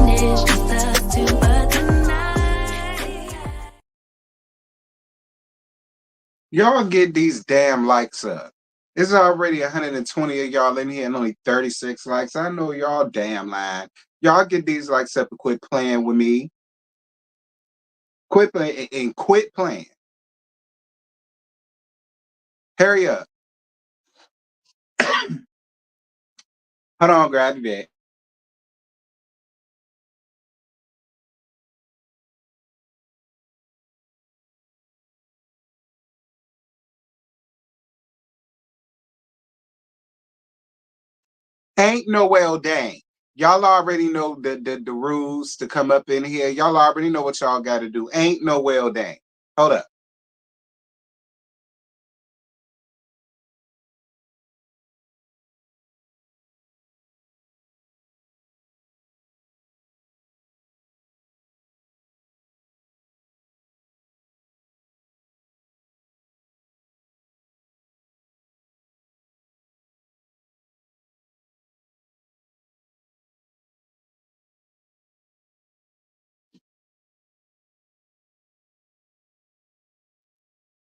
it's just us two, but tonight. Y'all get these damn likes up. It's already 120 of y'all in here and only 36 likes. I know y'all damn lying. Y'all get these likes up and quit playing with me. Quit playing and quit playing. Hurry up. Hold on, grab your bag. Ain't no well dang. Y'all already know the rules to come up in here. Y'all already know what y'all got to do. Ain't no well dang. Hold up.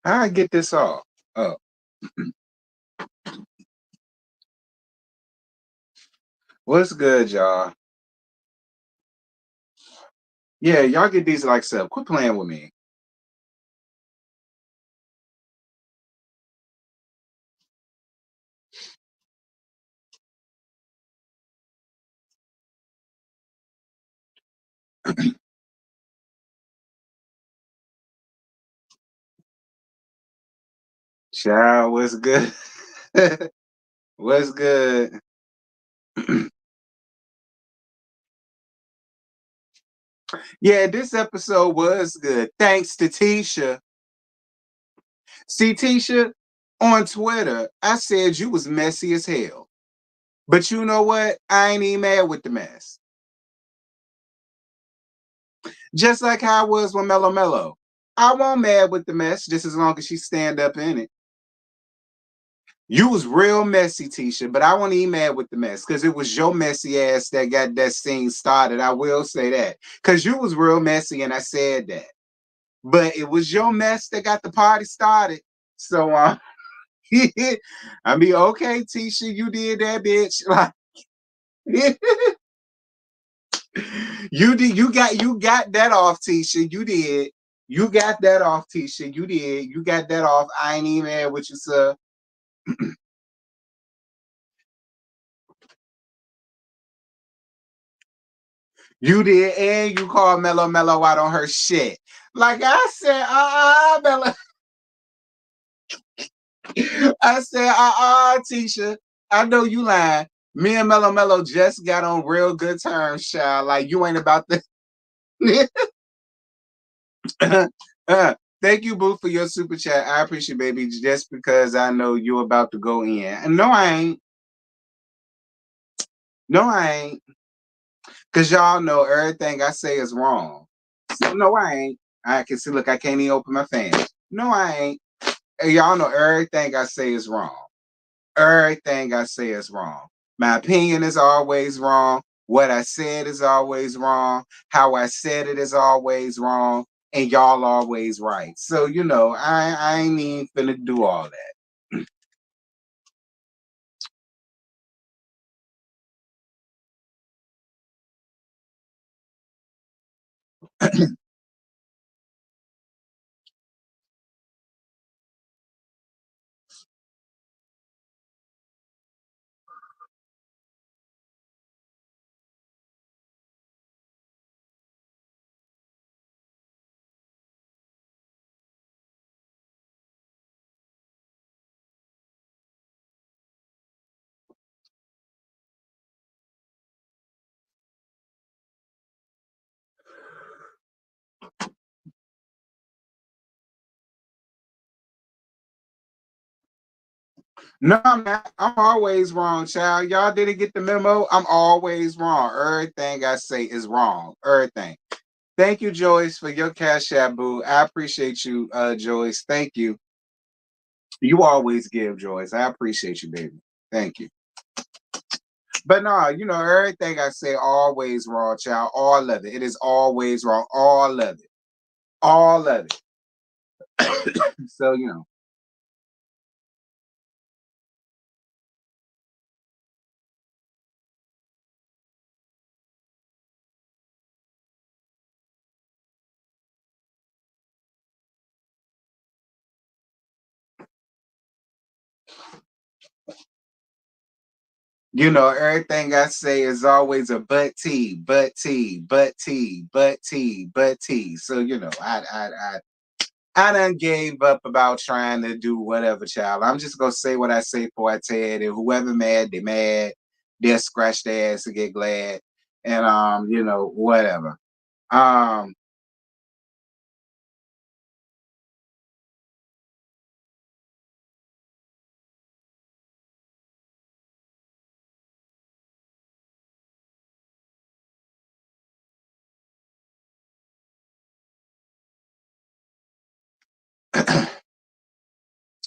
I get this off. Oh. What's good, y'all? Yeah, y'all get these likes up. Quit playing with me. Child, what's good? What's good? Yeah, this episode was good. Thanks to Tisha. See, Tisha, on Twitter, I said you was messy as hell. But you know what? I ain't even mad with the mess. Just like how I was with Mellow Mellow. I won't mad with the mess just as long as she stand up in it. You was real messy, Tisha, but I won't even mad with the mess because it was your messy ass that got that scene started. I will say that. Because you was real messy and I said that. But it was your mess that got the party started. So I mean, okay, Tisha, you did that, bitch. Like you got that off, Tisha. You did. You got that off, Tisha. You did. You got that off. I ain't even mad with you, sir. You did, and you called Mellow Mellow out on her shit. Like I said, Mellow. I said, Tisha. I know you lying. Me and Mellow Mellow just got on real good terms, child. Like you ain't about to. Thank you, Boo, for your super chat. I appreciate it, baby. Just because I know you're about to go in. And no, I ain't. No, I ain't. Because y'all know everything I say is wrong. So, no, I ain't. I can see, look, I can't even open my fan. No, I ain't. Hey, y'all know everything I say is wrong. Everything I say is wrong. My opinion is always wrong. What I said is always wrong. How I said it is always wrong. And y'all always right. So, you know, I ain't even finna do all that. No, I'm not. I'm always wrong, child. Y'all didn't get the memo. I'm always wrong. Everything I say is wrong. Everything. Thank you, Joyce, for your cash app, boo. I appreciate you, Joyce. Thank you. You always give, Joyce. I appreciate you, baby. Thank you. But no, everything I say always wrong, child. All of it. It is always wrong. All of it. All of it. So, everything I say is always a but T, but T, but T, but T, but T. So, I done gave up about trying to do whatever, child. I'm just gonna say what I say before I tell it. And whoever mad, they mad. They'll scratch their ass and get glad. And whatever. Um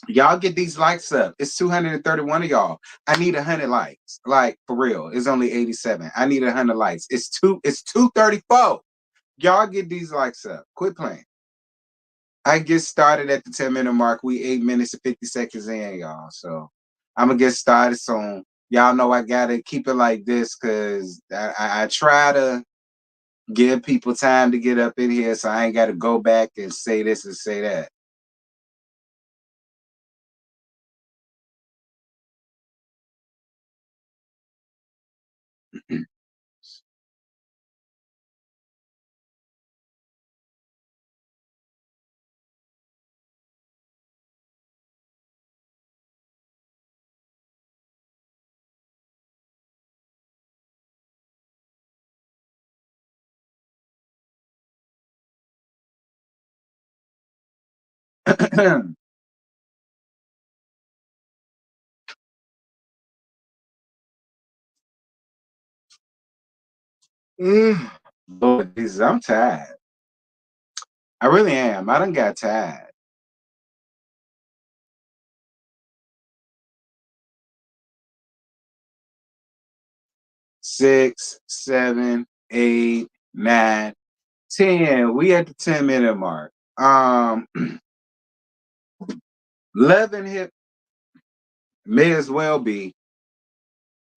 y'all get these likes up. It's 231 of y'all. I need 100 likes. Like for real. It's only 87. I need 100 likes. It's 234. Y'all get these likes up. Quit playing. I get started at the 10-minute mark. We 8 minutes and 50 seconds in, y'all. So I'm gonna get started soon. Y'all know I gotta keep it like this because I try to give people time to get up in here, so I ain't gotta go back and say this and say that. Lord Jesus, I'm tired. I really am. I done got tired. 6, 7, 8, 9, 10. We at the 10-minute mark. 11 hit may as well be.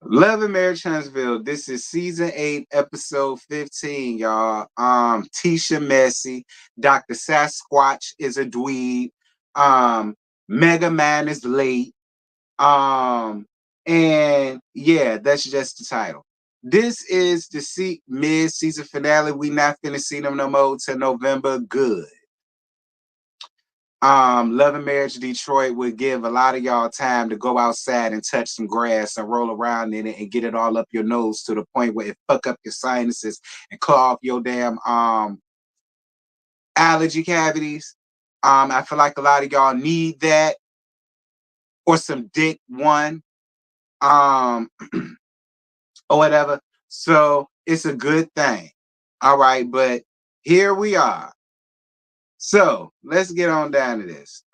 Love and Marriage Huntsville. This is season 8, episode 15, y'all. Tisha Messy, Dr. Sasquatch is a dweeb. Mega Man is late. And yeah, that's just the title. This is the mid-season finale. We not finna see them no more till November. Good. Love and Marriage Detroit would give a lot of y'all time to go outside and touch some grass and roll around in it and get it all up your nose to the point where it fuck up your sinuses and clog your damn allergy cavities. I feel like a lot of y'all need that or some dick one. Um or whatever. So it's a good thing. All right, but here we are. So let's get on down to this.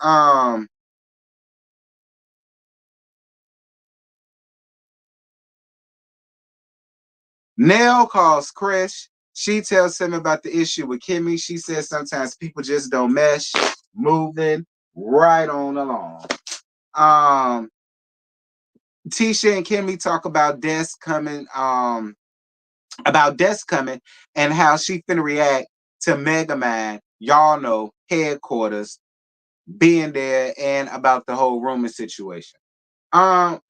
Nell calls Chris. She tells him about the issue with Kimmy. She says sometimes people just don't mesh. Moving right on along. Um, Tisha and Kimmy talk about Des coming and how she finna react to Mega Man. Y'all know headquarters being there and about the whole Roman situation.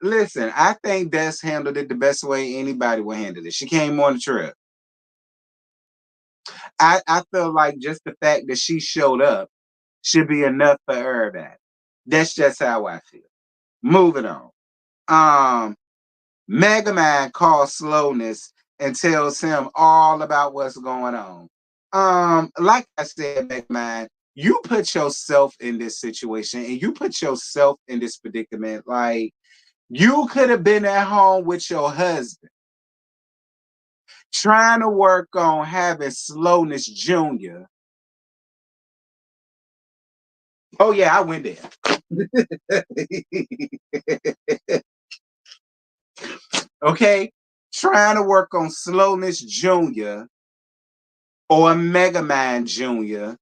Listen, I think Des handled it the best way anybody would handle it. She came on the trip. I feel like just the fact that she showed up should be enough for everybody. That's just how I feel. Moving on. Um, Mega Man calls slowness and tells him all about what's going on. Like I said, Mega Man, you put yourself in this situation and you put yourself in this predicament. Like you could have been at home with your husband trying to work on having slowness junior. Oh yeah, I went there. Okay. trying to work on Slowness Jr. or Mega Man Jr.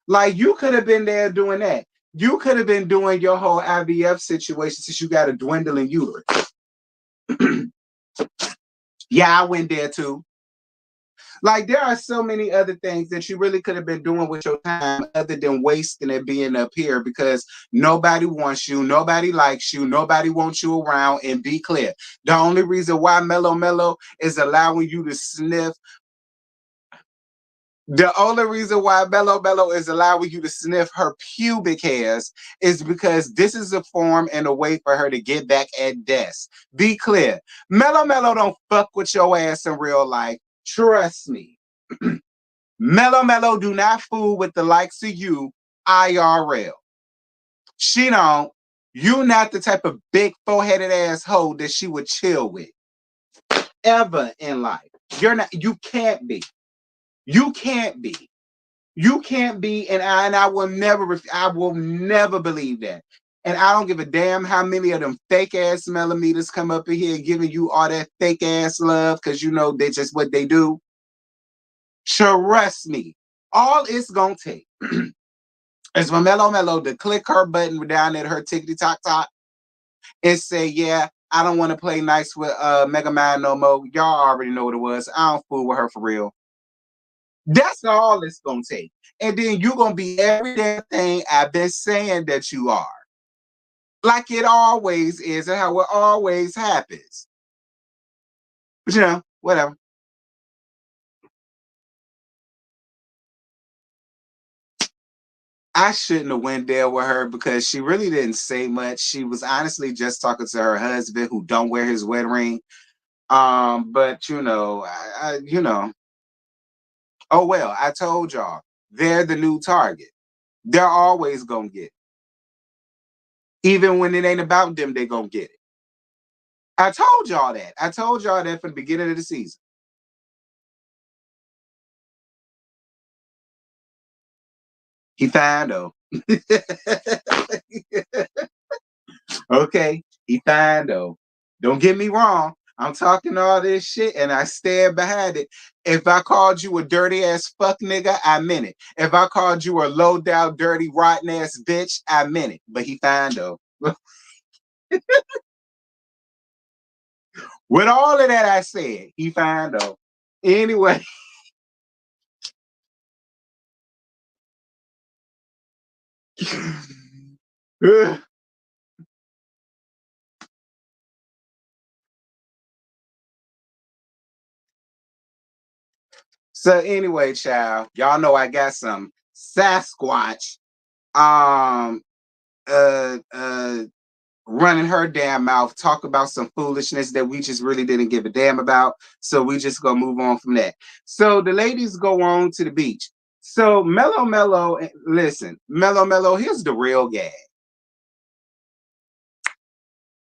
Like, you could have been there doing that. You could have been doing your whole IVF situation since you got a dwindling uterus. Yeah, I went there too. Like, there are so many other things that you really could have been doing with your time other than wasting it being up here, because nobody wants you, nobody likes you, nobody wants you around. And be clear, the only reason why Mellow Mellow is allowing you to sniff, the only reason why Mellow Mellow is allowing you to sniff her pubic hairs is because this is a form and a way for her to get back at Des. Be clear, Mellow Mellow don't fuck with your ass in real life. Trust me. Mellow Mellow do not fool with the likes of you IRL. She don't. You not the type of big four-headed asshole that she would chill with ever in life. You're not. You can't be. You can't be. You can't be. And I will never. I will never believe that. And I don't give a damn how many of them fake ass millimeters come up in here giving you all that fake ass love, because you know they just what they do. Trust me. All it's gonna take is for Mellow Mellow to click her button down at her tickety tock top and say, yeah, I don't want to play nice with Mega Man no more. Y'all already know what it was. I don't fool with her for real. That's all it's gonna take. And then you're gonna be every damn thing I've been saying that you are. Like it always is, and how it always happens. But you know, whatever. I shouldn't have went there with her because she really didn't say much. She was honestly just talking to her husband, who don't wear his wedding ring. But you know, you know, oh well, I told y'all, they're the new target. They're always gonna get it. Even when it ain't about them, they gonna get it. I told y'all that. I told y'all that from the beginning of the season. He fine though. Okay, he fine though. Don't get me wrong. I'm talking all this shit and I stand behind it. If I called you a dirty ass fuck nigga, I meant it. If I called you a low down, dirty, rotten ass bitch, I meant it. But he fine though. With all of that I said, he fine though. Anyway. So anyway, child, y'all know I got some Sasquatch um uh uh running her damn mouth, talk about some foolishness that we just really didn't give a damn about. So we just gonna move on from that. So the ladies go on to the beach. So Mellow Mellow, listen, Mellow Mellow, here's the real gag.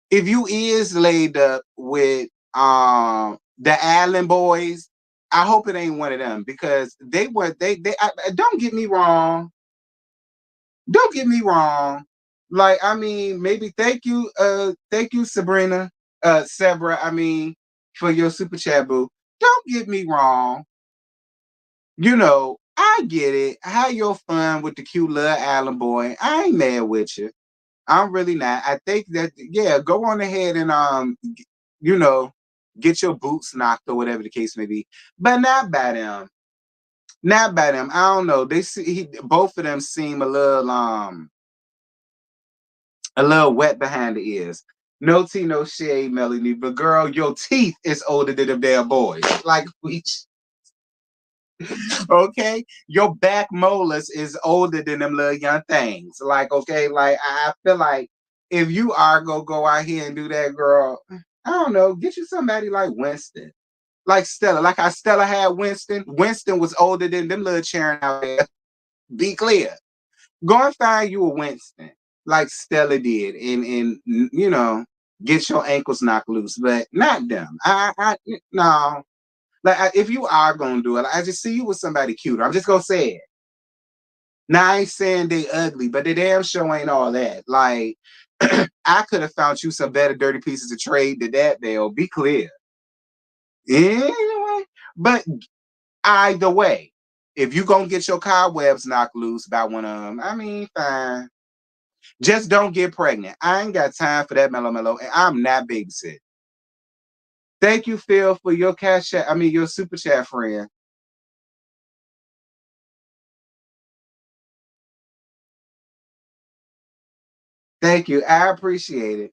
If you is laid up with the Allen boys, I hope it ain't one of them, because don't get me wrong. Don't get me wrong. Like, I mean, maybe thank you, Sabrina, Sebra, I mean, for your super chat, boo. Don't get me wrong. You know, I get it. Have your fun with the cute little Allen boy. I ain't mad with you. I'm really not. I think that, yeah, go on ahead and you know, get your boots knocked or whatever the case may be. But not by them. Not by them. I don't know. They see both of them seem a little wet behind the ears. No tea, no shade, Melanie. But girl, your teeth is older than them damn boys. Like, we, okay? Your back molars is older than them little young things. Like, okay, like I feel like if you are gonna go out here and do that, girl, I don't know, get you somebody like Winston. Like Stella. Like how Stella had Winston. Winston was older than them little children out there. Be clear. Go and find you a Winston, like Stella did, and you know, get your ankles knocked loose, but not them. I no. Like, if you are gonna do it, I just see you with somebody cuter. I'm just gonna say it. Now I ain't saying they ugly, but the damn show ain't all that. Like, I could have found you some better dirty pieces of trade than that. They'll be clear. Anyway, but either way, if you gonna get your cobwebs knocked loose by one of them, I mean, fine. Just don't get pregnant. I ain't got time for that mellow, and I'm not babysitting. Thank you, Phil, for your cash chat. I mean, your super chat friend. Thank you. I appreciate it.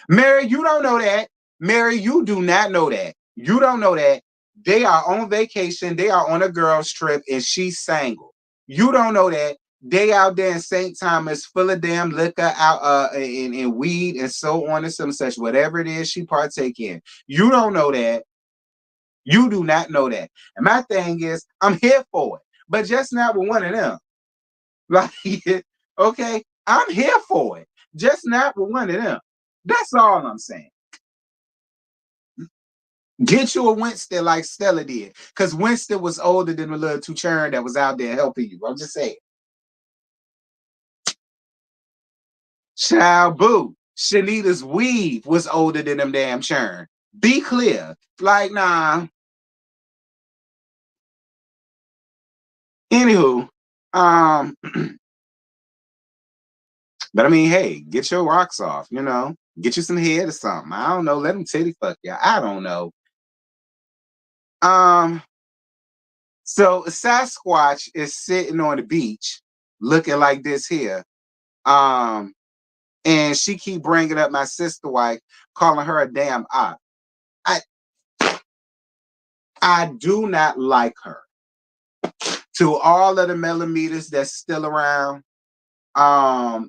Mary, you don't know that. Mary, you do not know that. You don't know that. They are on vacation. They are on a girl's trip, and she's single. You don't know that. They out there in St. Thomas, full of damn liquor out and weed and so on and some such, whatever it is she partake in. You don't know that. You do not know that. And my thing is, I'm here for it, but just not with one of them. Like, okay, I'm here for it, just not with one of them. That's all I'm saying. Get you a Winston like Stella did, because Winston was older than the little two churn that was out there helping you. I'm just saying. Child boo. Shanita's weave was older than them damn churn. Be clear. Like, nah. Anywho, um, but I mean, hey, get your rocks off, Get you some head or something. I don't know. Let them titty fuck you. I don't know. Um, so Sasquatch is sitting on the beach looking like this here. And she keep bringing up my sister wife, calling her a damn op. I do not like her. To all of the millimeters that's still around, I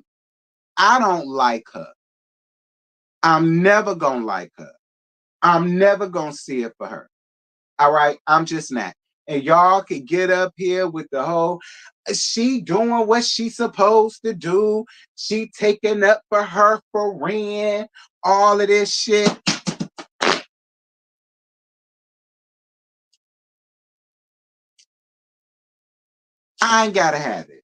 don't like her. I'm never gonna like her. I'm never gonna see it for her. All right, I'm just not. And y'all can get up here with the whole she doing what she's supposed to do. She taking up for her friend. All of this shit. I ain't gotta have it.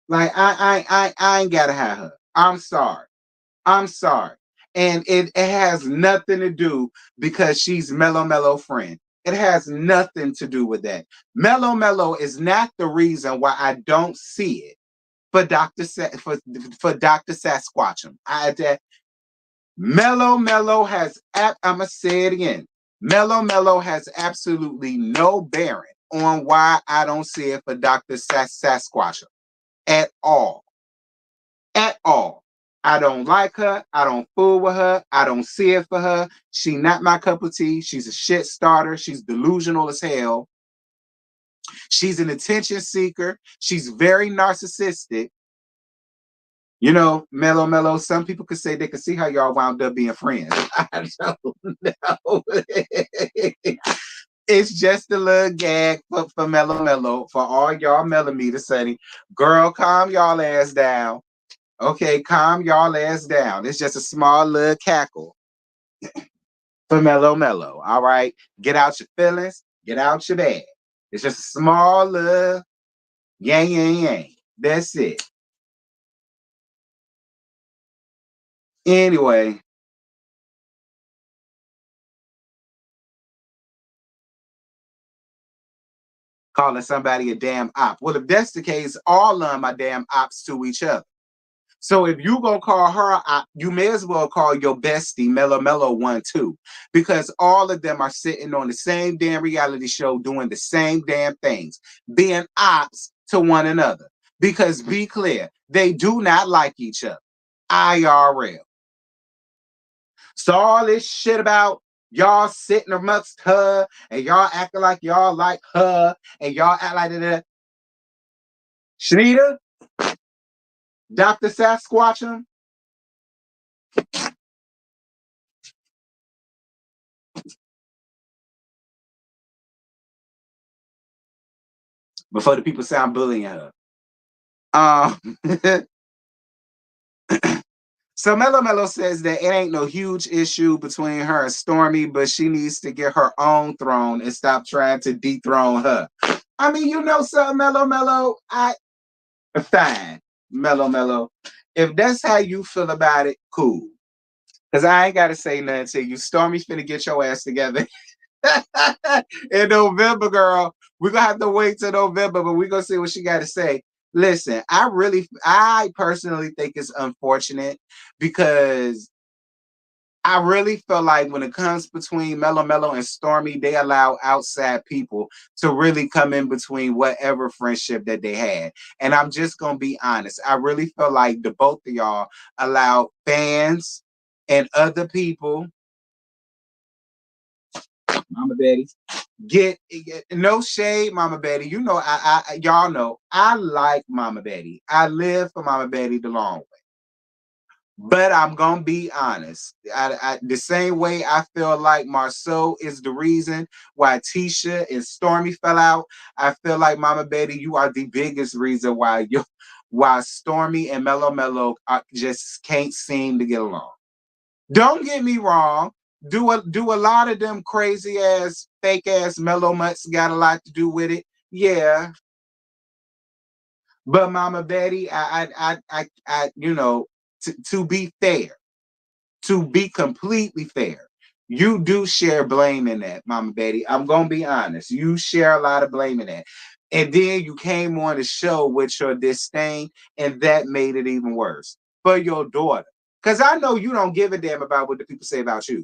Like I ain't gotta have her. I'm sorry. I'm sorry. And it has nothing to do because she's Mellow friend. It has nothing to do with that. Mellow is not the reason why I don't see it for for Dr. Sasquatchum. Mellow has I'ma say it again. Mellow has absolutely no bearing on why I don't see it for Dr. Sasquatchum at all. At all. I don't like her. I don't fool with her. I don't see it for her. She not my cup of tea. She's a shit starter. She's delusional as hell. She's an attention seeker. She's very narcissistic. Mellow. Some people could say they could see how y'all wound up being friends. I don't know. It's just a little gag for Mellow. For all y'all millimeters saying, girl, calm y'all ass down. Okay, calm y'all ass down. It's just a small little cackle for Mellow. All right, get out your feelings, get out your bag. It's just a small little yang. That's it. Anyway, calling somebody a damn op. Well, if that's the case, all of them are damn ops to each other. So if you gonna call her op, you may as well call your bestie Mellow one too, because all of them are sitting on the same damn reality show doing the same damn things, being ops to one another. Because be clear, they do not like each other. IRL. So all this shit about y'all sitting amongst her and y'all acting like y'all like her and y'all act like that. Shanita, Dr. Sasquatchum, before the people sound bullying her. Um, so Mellow says that it ain't no huge issue between her and Stormy, but she needs to get her own throne and stop trying to dethrone her. I mean, you know something, Mellow? Fine, Mellow. If that's how you feel about it, cool. Cause I ain't gotta say nothing to you. Stormy's finna get your ass together in November, girl. We're gonna have to wait till November, but we're gonna see what she got to say. Listen, I personally think it's unfortunate because I really feel like when it comes between Mellow Mellow and Stormy, they allow outside people to really come in between whatever friendship that they had. And I'm just gonna be honest. I really feel like the both of y'all allow fans and other people, Mama Betty, get no shade, Mama Betty. You know, y'all know I like Mama Betty. I live for Mama Betty the long way. But I'm gonna be honest. The same way I feel like Marceau is the reason why Tisha and Stormy fell out. I feel like Mama Betty, you are the biggest reason why Stormy and Mellow Mellow just can't seem to get along. Don't get me wrong. Do a lot of them crazy ass, fake ass Mellow Mutts got a lot to do with it? Yeah. But Mama Betty, you know, to be fair. To be completely fair, you do share blame in that, Mama Betty. I'm gonna be honest. You share a lot of blame in that. And then you came on the show with your disdain, and that made it even worse for your daughter. Because I know you don't give a damn about what the people say about you.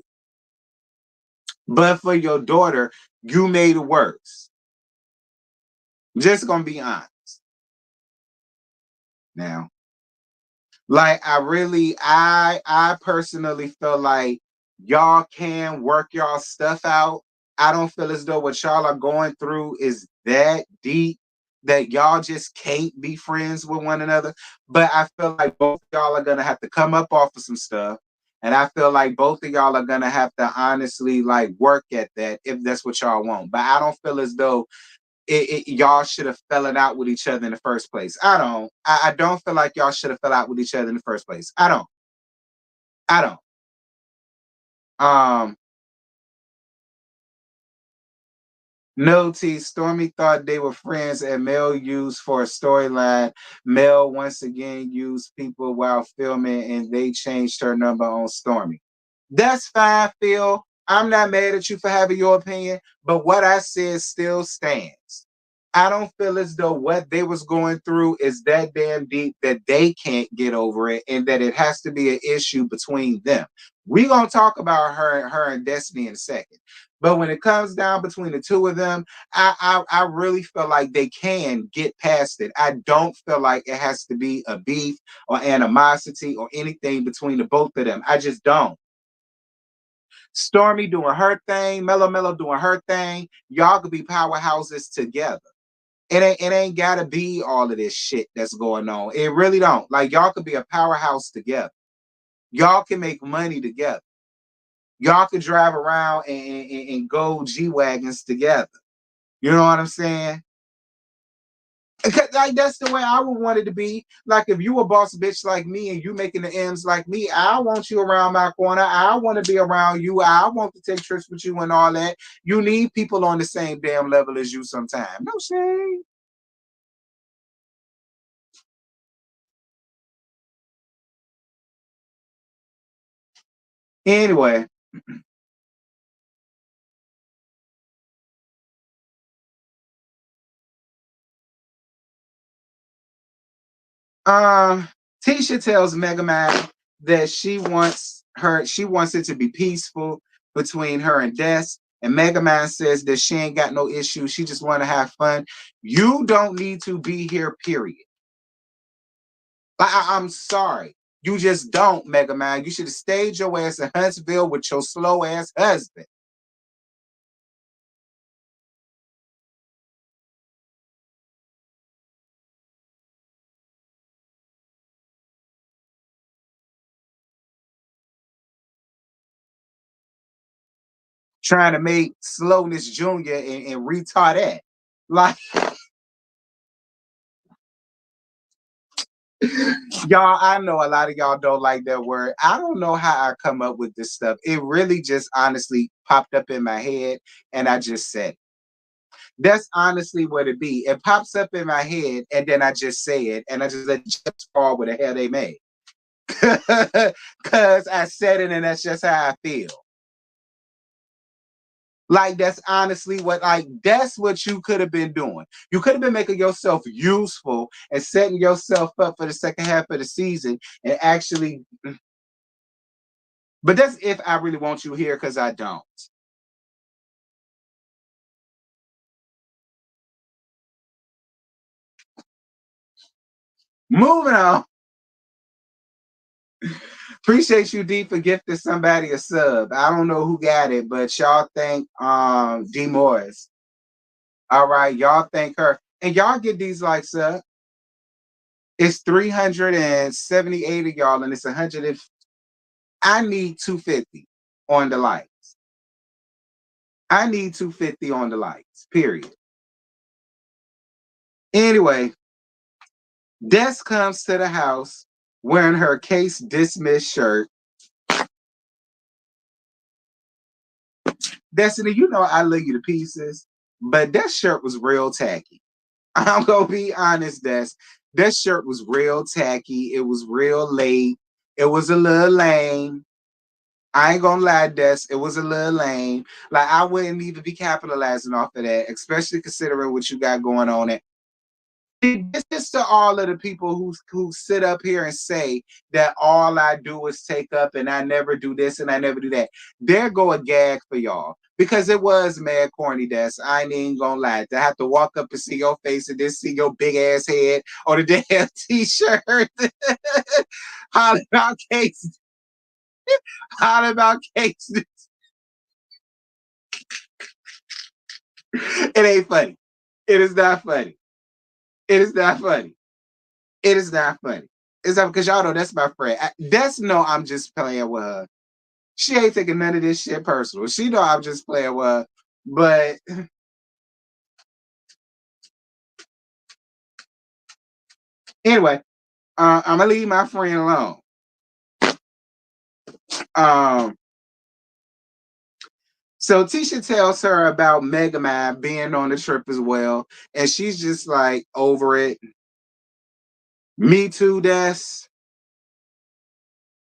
But for your daughter, you made it worse. Just gonna be honest. Now, like I personally feel like y'all can work y'all stuff out. I don't feel as though what y'all are going through is that deep that y'all just can't be friends with one another. But I feel like both of y'all are gonna have to come up off of some stuff. And I feel like both of y'all are gonna have to honestly like work at that if that's what y'all want. But I don't feel as though y'all should have fallen out with each other in the first place. I don't. I don't feel like y'all should have fell out with each other in the first place. I don't. I don't. Um, no T. Stormy thought they were friends and Mel used for a storyline. Mel once again used people while filming and they changed her number on Stormy. That's fine, Phil. I'm not mad at you for having your opinion, but what I said still stands. I don't feel as though what they was going through is that damn deep that they can't get over it and that it has to be an issue between them. We're gonna talk about her and Destiny in a second. But when it comes down between the two of them, I really feel like they can get past it. I don't feel like it has to be a beef or animosity or anything between the both of them. I just don't. Stormy doing her thing, Mellow Mellow doing her thing. Y'all could be powerhouses together. It ain't gotta be all of this shit that's going on. It really don't. Like y'all could be a powerhouse together. Y'all can make money together. Y'all could drive around and go G wagons together. You know what I'm saying? Like that's the way I would want it to be. Like if you a boss bitch like me and you making the M's like me, I want you around my corner. I want to be around you. I want to take trips with you and all that. You need people on the same damn level as you sometimes. No shame. Anyway, um, Tisha tells Mega Man that she wants it to be peaceful between her and Des. And Mega Man says that she ain't got no issue. She just want to have fun. You don't need to be here, period. I'm sorry. You just don't, Mega Man. You should have stayed your ass in Huntsville with your slow ass husband. Trying to make Slowness Jr. and retard that. Like, y'all, I know a lot of y'all don't like that word. I don't know how I come up with this stuff. It really just honestly popped up in my head and I just said it. That's honestly what it be. It pops up in my head and then I just say it and I just let it just fall with the hell they made. Cause I said it and that's just how I feel. Like that's honestly that's what you could have been doing. You could have been making yourself useful and setting yourself up for the second half of the season and actually, but that's if I really want you here, because I don't. Moving on. Appreciate you, D, for gifting somebody a sub. I don't know who got it, but y'all thank D Morris. All right, y'all thank her. And y'all get these likes up. It's 378 of y'all, and it's 100. I need 250 on the likes. I need 250 on the likes, period. Anyway, Des comes to the house wearing her case dismissed shirt. Destiny, you know I love you to pieces, but that shirt was real tacky. I'm gonna be honest, that shirt was real tacky. It was real late. It was a little lame. I ain't gonna lie, Des. It was a little lame. Like I wouldn't even be capitalizing off of that, especially considering what you got going on. This is to all of the people who sit up here and say that all I do is take up and I never do this and I never do that. There go a gag for y'all. Because it was mad corny, Des. I ain't even gonna lie. To have to walk up and see your face and then see your big ass head on the damn t-shirt. Holler about case. Holler about case. It ain't funny. It is not funny. It is not funny. It is not funny. It's not because y'all know that's my friend. That's no, I'm just playing with her. She ain't taking none of this shit personal. She know I'm just playing with her. But anyway, I'm gonna leave my friend alone. So Tisha tells her about Mega Man being on the trip as well, and she's just like over it. Me too, Des.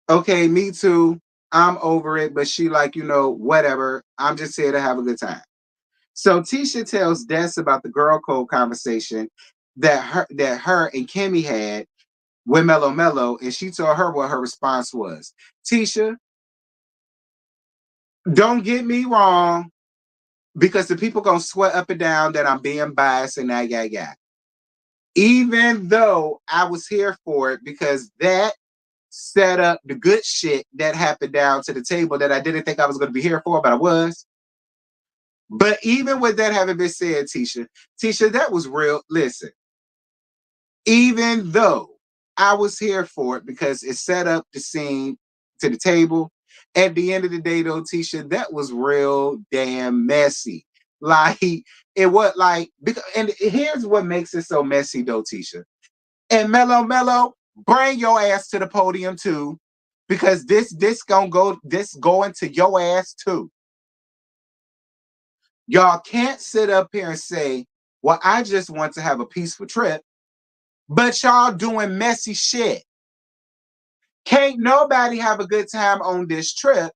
Okay, me too. I'm over it, but she like, whatever. I'm just here to have a good time. So Tisha tells Des about the girl code conversation that her and Kimmy had with Mello Mello, and she told her what her response was. Tisha, don't get me wrong, because the people gonna sweat up and down that I'm being biased and that. Even though I was here for it, because that set up the good shit that happened down to the table that I didn't think I was gonna be here for, but I was. But even with that having been said, Tisha, that was real. Listen, even though I was here for it because it set up the scene to the table, at the end of the day, though, Tisha, that was real damn messy. Like it was like, because, and here's what makes it so messy, though, Tisha. And Mello, bring your ass to the podium too, because this going to your ass too. Y'all can't sit up here and say, well, I just want to have a peaceful trip, but y'all doing messy shit. Can't nobody have a good time on this trip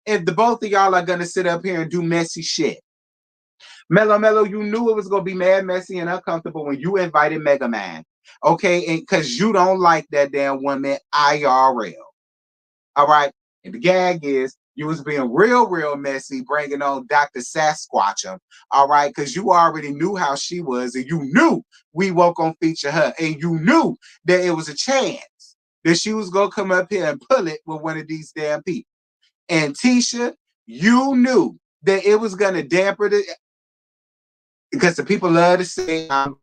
if the both of y'all are gonna sit up here and do messy shit. Mello, you knew it was gonna be mad, messy, and uncomfortable when you invited Mega Man. Okay, and because you don't like that damn woman IRL. All right. And the gag is you was being real messy, bringing on Dr. Sasquatch. All right. Because you already knew how she was, and you knew we weren't going to feature her. And you knew that it was a chance that she was going to come up here and pull it with one of these damn people. And Tisha, you knew that it was going to damper the, because the people love to say, all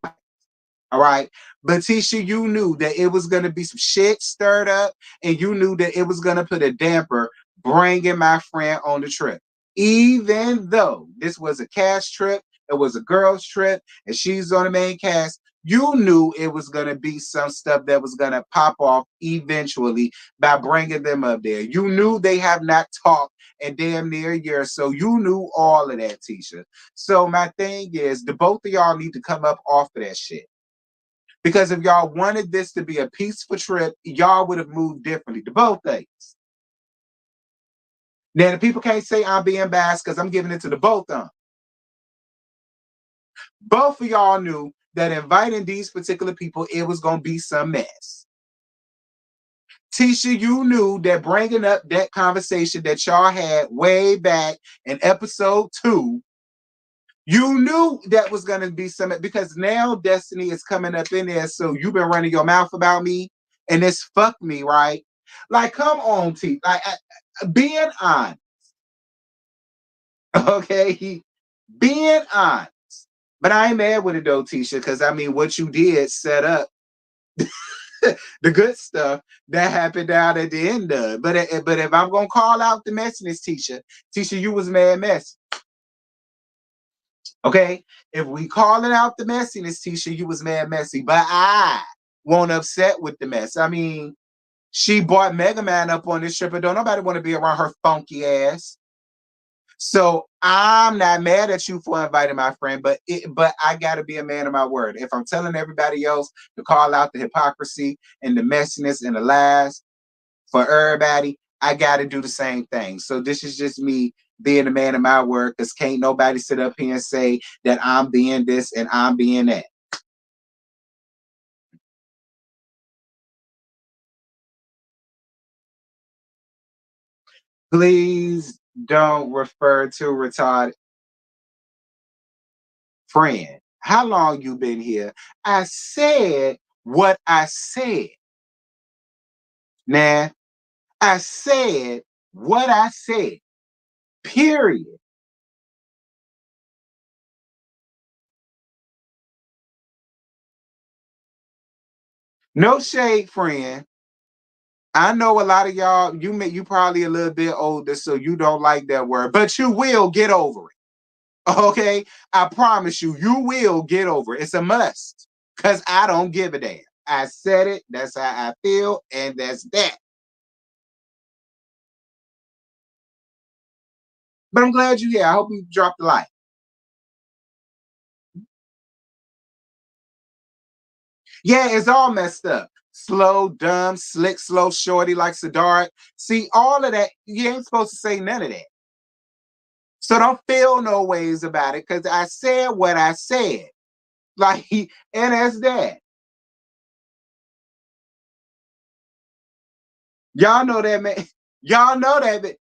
right. But Tisha, you knew that it was going to be some shit stirred up, and you knew that it was going to put a damper bringing my friend on the trip. Even though this was a cast trip, it was a girl's trip, and she's on the main cast, you knew it was going to be some stuff that was going to pop off eventually by bringing them up there. You knew they have not talked in damn near a year, so you knew all of that, Tisha. So my thing is, the both of y'all need to come up off of that shit. Because if y'all wanted this to be a peaceful trip, y'all would have moved differently to both things. Now, the people can't say I'm being biased because I'm giving it to the both of them. Both of y'all knew that inviting these particular people, it was going to be some mess. Tisha, you knew that bringing up that conversation that y'all had way back in episode 2, you knew that was going to be something, because now Destiny is coming up in there. So you've been running your mouth about me and it's fuck me, right? Like, come on, T. Like, being honest. Okay? Being honest. But I ain't mad with it though, Tisha, because I mean, what you did set up the good stuff that happened down at the end of it. But if I'm gonna call out the messiness, Tisha, you was mad messy. Okay? If we calling out the messiness, Tisha, you was mad messy. But I won't upset with the mess. I mean, she brought Mega Man up on this trip, and don't nobody want to be around her funky ass. So I'm not mad at you for inviting my friend, but I gotta be a man of my word. If I'm telling everybody else to call out the hypocrisy and the messiness and the lies for everybody, I gotta do the same thing. So this is just me being a man of my word, because can't nobody sit up here and say that I'm being this and I'm being that. Please don't refer to retarded friend. How long you been here? I said what I said. Nah, I said what I said. Period. No shade, friend. I know a lot of y'all, you probably a little bit older, so you don't like that word, but you will get over it. Okay? I promise you, you will get over it. It's a must. Because I don't give a damn. I said it, that's how I feel, and that's that. But I'm glad you're here. I hope you dropped the light. Yeah, it's all messed up. Slow, dumb, slick, slow, shorty like Sadart. See, all of that, you ain't supposed to say none of that. So don't feel no ways about it, because I said what I said. Like, and that's that. Y'all know that, man. Y'all know that.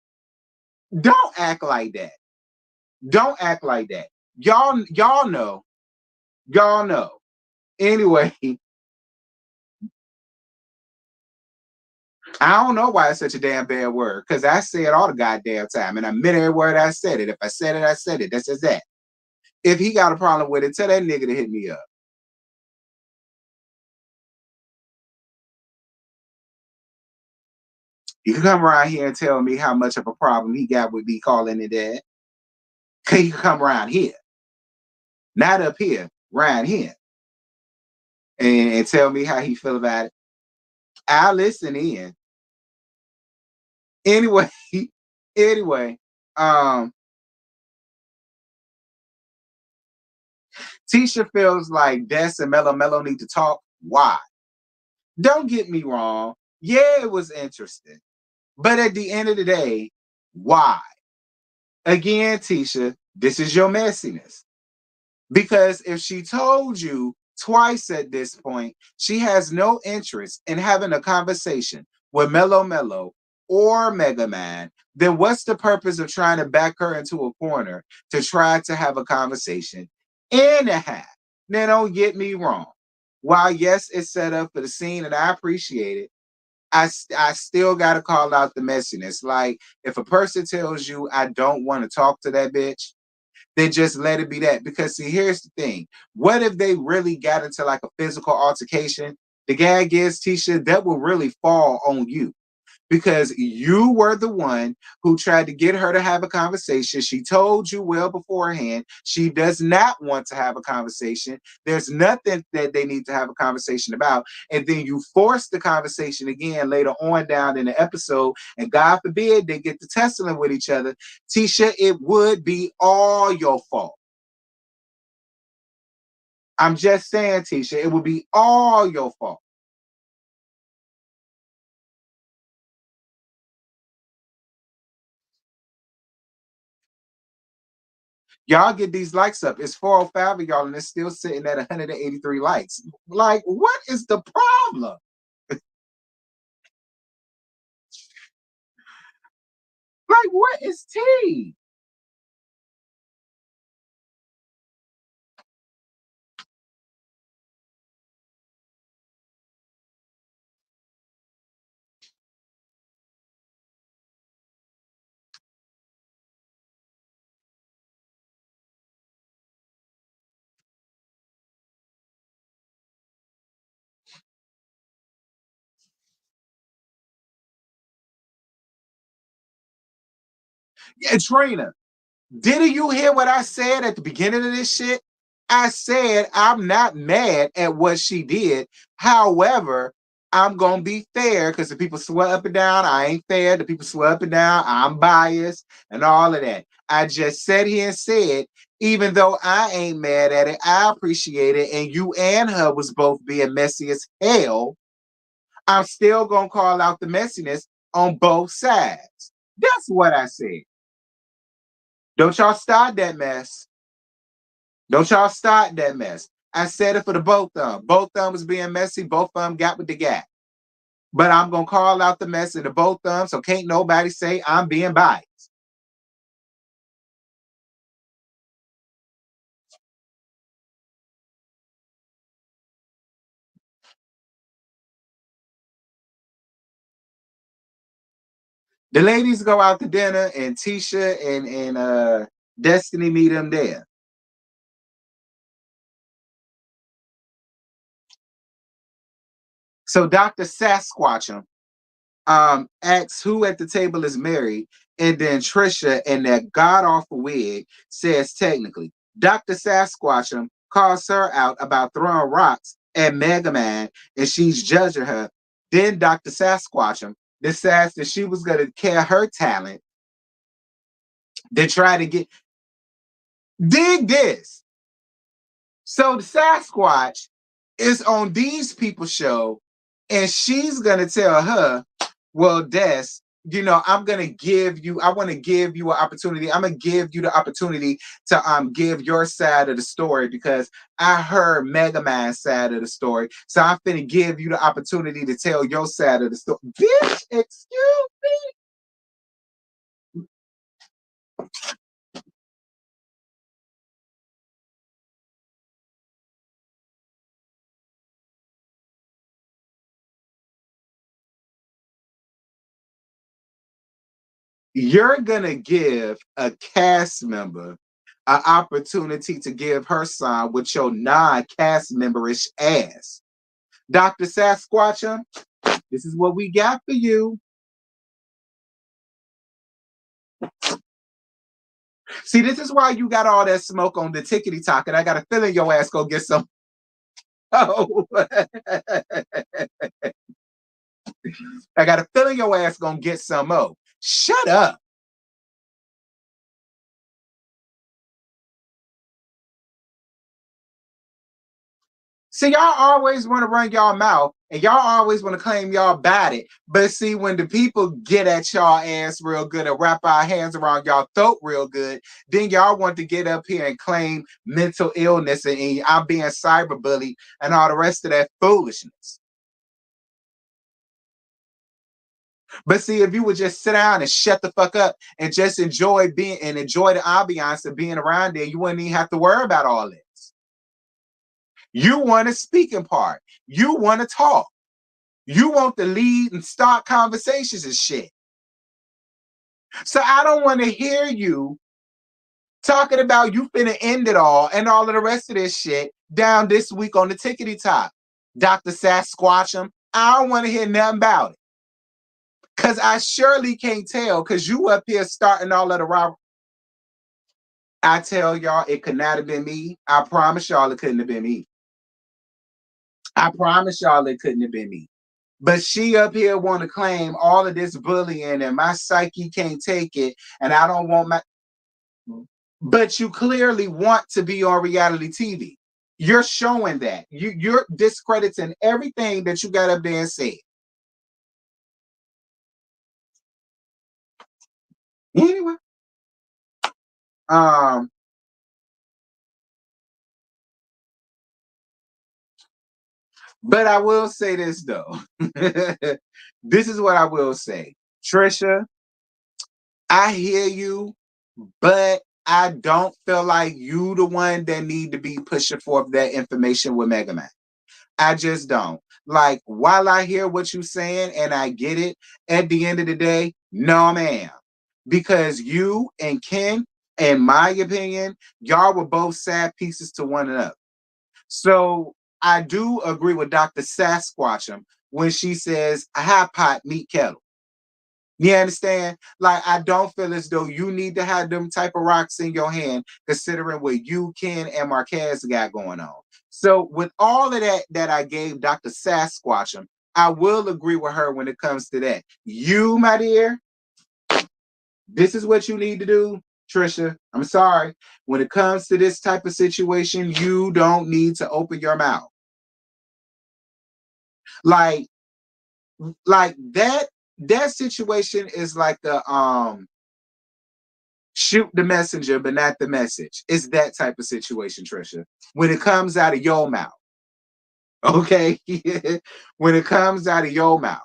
Don't act like that. Don't act like that. Y'all know. Y'all know. Anyway, I don't know why it's such a damn bad word, because I say it all the goddamn time, and I meant every word I said it. If I said it, I said it. That's just that. If he got a problem with it, tell that nigga to hit me up. You can come around here and tell me how much of a problem he got with me calling it that. Can you come around here? Not up here, around here. And tell me how he feel about it. I'll listen in. Anyway, anyway, um, Tisha feels like Des and Mello need to talk. Why? Don't get me wrong. Yeah, it was interesting. But at the end of the day, why? Again, Tisha, this is your messiness. Because if she told you twice at this point, she has no interest in having a conversation with Mello or Mega Man, then what's the purpose of trying to back her into a corner to try to have a conversation? Anyhow, now don't get me wrong. While yes, it's set up for the scene and I appreciate it, I still got to call out the messiness. Like, if a person tells you I don't want to talk to that bitch, then just let it be that. Because see, here's the thing. What if they really got into like a physical altercation? The gag is, Tisha, that will really fall on you. Because you were the one who tried to get her to have a conversation. She told you well beforehand she does not want to have a conversation. There's nothing that they need to have a conversation about. And then you force the conversation again later on down in the episode. And God forbid they get to tussling with each other. Tisha, it would be all your fault. I'm just saying, Tisha, it would be all your fault. Y'all get these likes up. It's 405 of y'all, and it's still sitting at 183 likes. Like, what is the problem? Like, what is tea? Yeah, Trina, didn't you hear what I said at the beginning of this shit? I said I'm not mad at what she did. However, I'm gonna be fair because the people swear up and down, I ain't fair. The people swear up and down, I'm biased and all of that. I just sat here and said, even though I ain't mad at it, I appreciate it. And you and her was both being messy as hell. I'm still gonna call out the messiness on both sides. That's what I said. Don't y'all start that mess. Don't y'all start that mess. I said it for the both of them. Both of them was being messy. Both of them got what they got. But I'm going to call out the mess in the both of them, so can't nobody say I'm being biased. The ladies go out to dinner, and Tisha and Destiny meet them there. So Dr. Sasquatch asks who at the table is married, and then Trisha in that god awful wig says technically. Dr. Sasquatch calls her out about throwing rocks at Mega Man, and she's judging her. Then Dr. Sasquatch decides that she was going to care her talent to try to get. Dig this. So the Sasquatch is on these people's show, and she's gonna tell her, well, Des, I'm gonna give you, I want to give you an opportunity. I'm gonna give you the opportunity to give your side of the story because I heard Mega Man's side of the story. So I'm gonna give you the opportunity to tell your side of the story. Bitch, excuse me. You're gonna give a cast member an opportunity to give her sign with your non-cast memberish ass. Dr. Sasquatch, this is what we got for you. See, this is why you got all that smoke on the tickety talk, and I got a feeling your ass go get some. Oh, I got a feeling your ass gonna get some more. Shut up. See, y'all always want to run y'all mouth and y'all always want to claim y'all bad it. But see, when the people get at y'all ass real good and wrap our hands around y'all throat real good, then y'all want to get up here and claim mental illness and I'm being cyberbullied and all the rest of that foolishness. But see, if you would just sit down and shut the fuck up and just enjoy the ambiance of being around there, you wouldn't even have to worry about all this. You want a speaking part. You want to talk. You want to lead and start conversations and shit. So I don't want to hear you talking about you finna end it all and all of the rest of this shit down this week on the tickety top. Dr. Sasquatch, I don't want to hear nothing about it. Because I surely can't tell because you up here starting all of the robbery. I tell y'all it could not have been me. I promise y'all it couldn't have been me. I promise y'all it couldn't have been me. But she up here want to claim all of this bullying and my psyche can't take it and I don't want my. But you clearly want to be on reality TV. You're showing that. You're discrediting everything that you got up there and said. Anyway. But I will say this though. This is what I will say. Trisha, I hear you, but I don't feel like you the one that need to be pushing forth that information with Mega Man. I just don't. Like, while I hear what you're saying and I get it, at the end of the day, no, ma'am. Because you and Ken, in my opinion, y'all were both sad pieces to one another. So I do agree with Dr. Sasquatchum when she says, a hot pot meet kettle. You understand? Like, I don't feel as though you need to have them type of rocks in your hand, considering what you, Ken, and Marquez got going on. So, with all of that I gave Dr. Sasquatchum, I will agree with her when it comes to that. You, my dear, this is what you need to do, Trisha. I'm sorry. When it comes to this type of situation, you don't need to open your mouth. Like that situation is like the shoot the messenger, but not the message. It's that type of situation, Trisha. When it comes out of your mouth, okay? When it comes out of your mouth.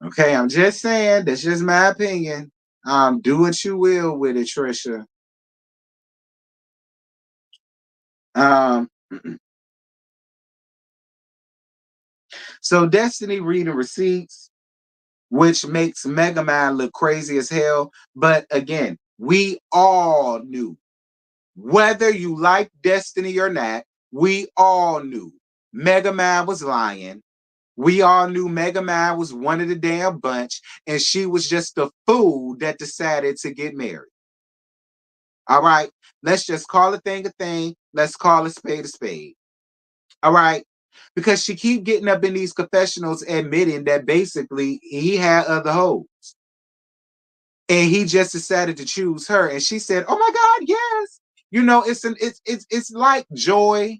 Okay, I'm just saying, that's just my opinion. Do what you will with it, Trisha. Um, so Destiny reading receipts, which makes Mega Man look crazy as hell. But again, we all knew, whether you like Destiny or not, we all knew Mega Man was lying. We all knew Mega Man was one of the damn bunch, and she was just a fool that decided to get married. All right, let's just call a thing a thing. Let's call a spade a spade. All right, because she keep getting up in these confessionals admitting that basically he had other hoes, and he just decided to choose her. And she said, "Oh my God, yes." You know, it's like Joy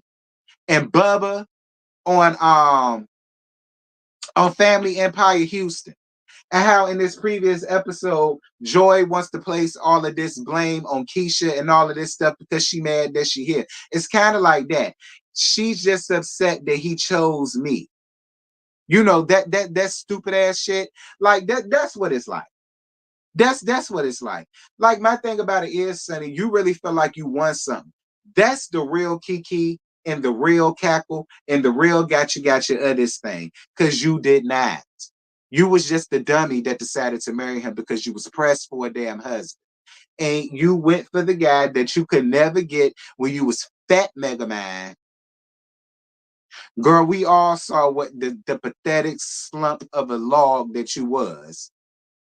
and Bubba on Family Empire Houston. And how in this previous episode, Joy wants to place all of this blame on Keisha and all of this stuff because she mad that she here. It's kind of like that. She's just upset that he chose me. You know, that stupid ass shit. Like that's what it's like. That's what it's like. Like, my thing about it is, Sonny, you really feel like you won something. That's the real Kiki and the real cackle and the real gotcha of this thing. Cause you did not. You was just the dummy that decided to marry him because you was pressed for a damn husband. And you went for the guy that you could never get when you was fat Mega Man. Girl, we all saw what the pathetic slump of a log that you was.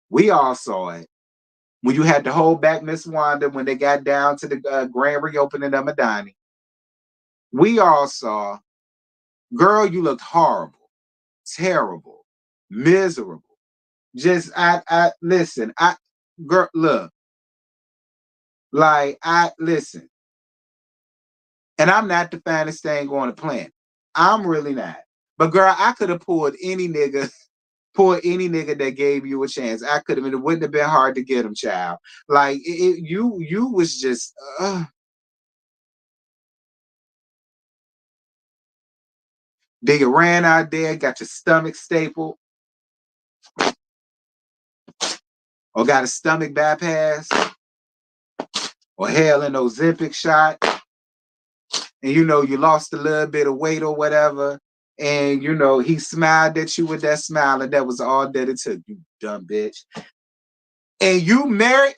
We all saw it. When you had to hold back Miss Wanda when they got down to the grand reopening of Madani. We all saw, girl, you looked horrible, terrible, miserable. Just I listen, girl, look, like I listen, and I'm not the finest thing on the planet. I'm really not. But girl, I could have pulled any nigga that gave you a chance. I could have, it wouldn't have been hard to get him, child. Like you was just then you ran out there, got your stomach stapled, or got a stomach bypass, or hell in Ozempic shot, and you know you lost a little bit of weight or whatever, and you know he smiled at you with that smile, and that was all that it took. You dumb bitch. And you married.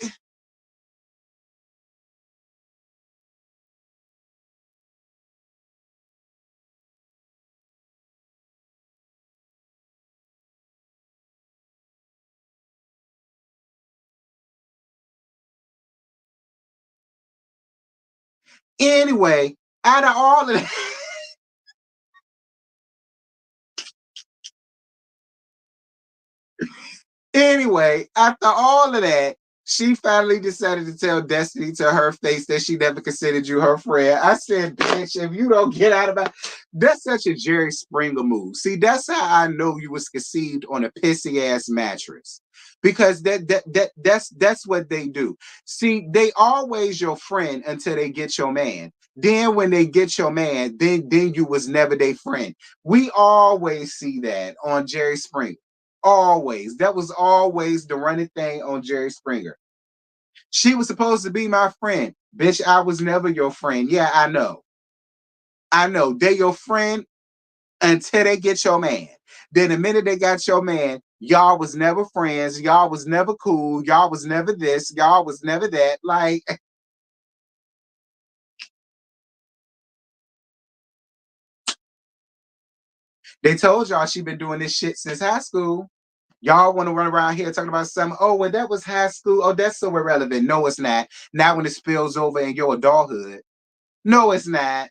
Anyway, out of all of that, anyway, after all of that, she finally decided to tell Destiny to her face that she never considered you her friend. I said, bitch, if you don't get out of my, that's such a Jerry Springer move. See, that's how I know you was conceived on a pissy ass mattress. Because that's what they do. See, they always your friend until they get your man. Then when they get your man, then you was never their friend. We always see that on Jerry Springer. Always. That was always the running thing on Jerry Springer. She was supposed to be my friend. Bitch, I was never your friend. Yeah, I know. I know. They're your friend until they get your man. Then the minute they got your man, y'all was never friends. Y'all was never cool. Y'all was never this. Y'all was never that. Like, they told y'all she been doing this shit since high school. Y'all want to run around here talking about something. Oh, well, that was high school. Oh, that's so irrelevant. No, it's not. Now when it spills over in your adulthood. No, it's not.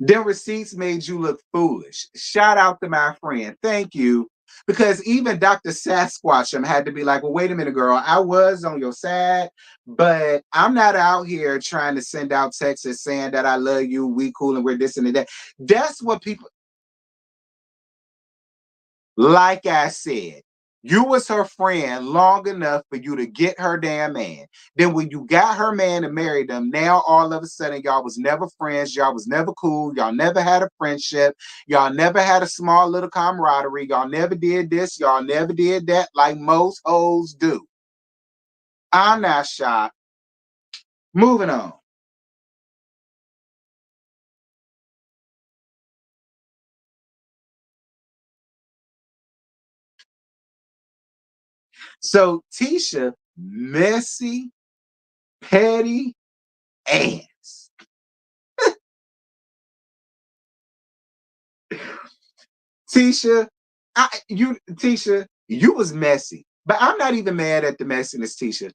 Them receipts made you look foolish. Shout out to my friend. Thank you. Because even Dr. Sasquatch had to be like, well, wait a minute, girl. I was on your side, but I'm not out here trying to send out texts saying that I love you, we cool, and we're this and that. That's what people, like I said, you was her friend long enough for you to get her damn man. Then when you got her man and married them, now all of a sudden y'all was never friends. Y'all was never cool. Y'all never had a friendship. Y'all never had a small little camaraderie. Y'all never did this. Y'all never did that like most hoes do. I'm not shocked. Moving on. So Tisha, messy, petty ass. Tisha, Tisha, you was messy, but I'm not even mad at the messiness, Tisha.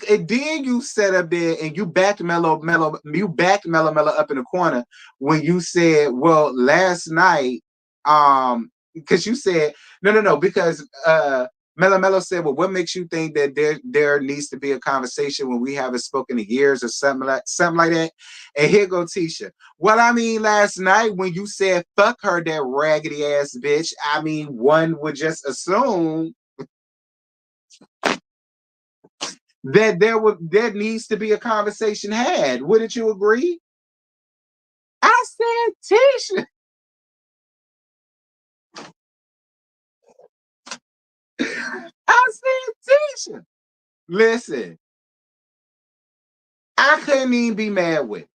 And then you sat up there and you backed Mellow up in the corner when you said, "Well, last night, because you said no, because Mellow said, well, what makes you think that there needs to be a conversation when we haven't spoken in years or something like that?" And here go Tisha. Well, I mean, last night when you said fuck her, that raggedy ass bitch, I mean, one would just assume that there needs to be a conversation had. Wouldn't you agree? I said, Tisha. I said, Tisha. Listen, I couldn't even be mad with it.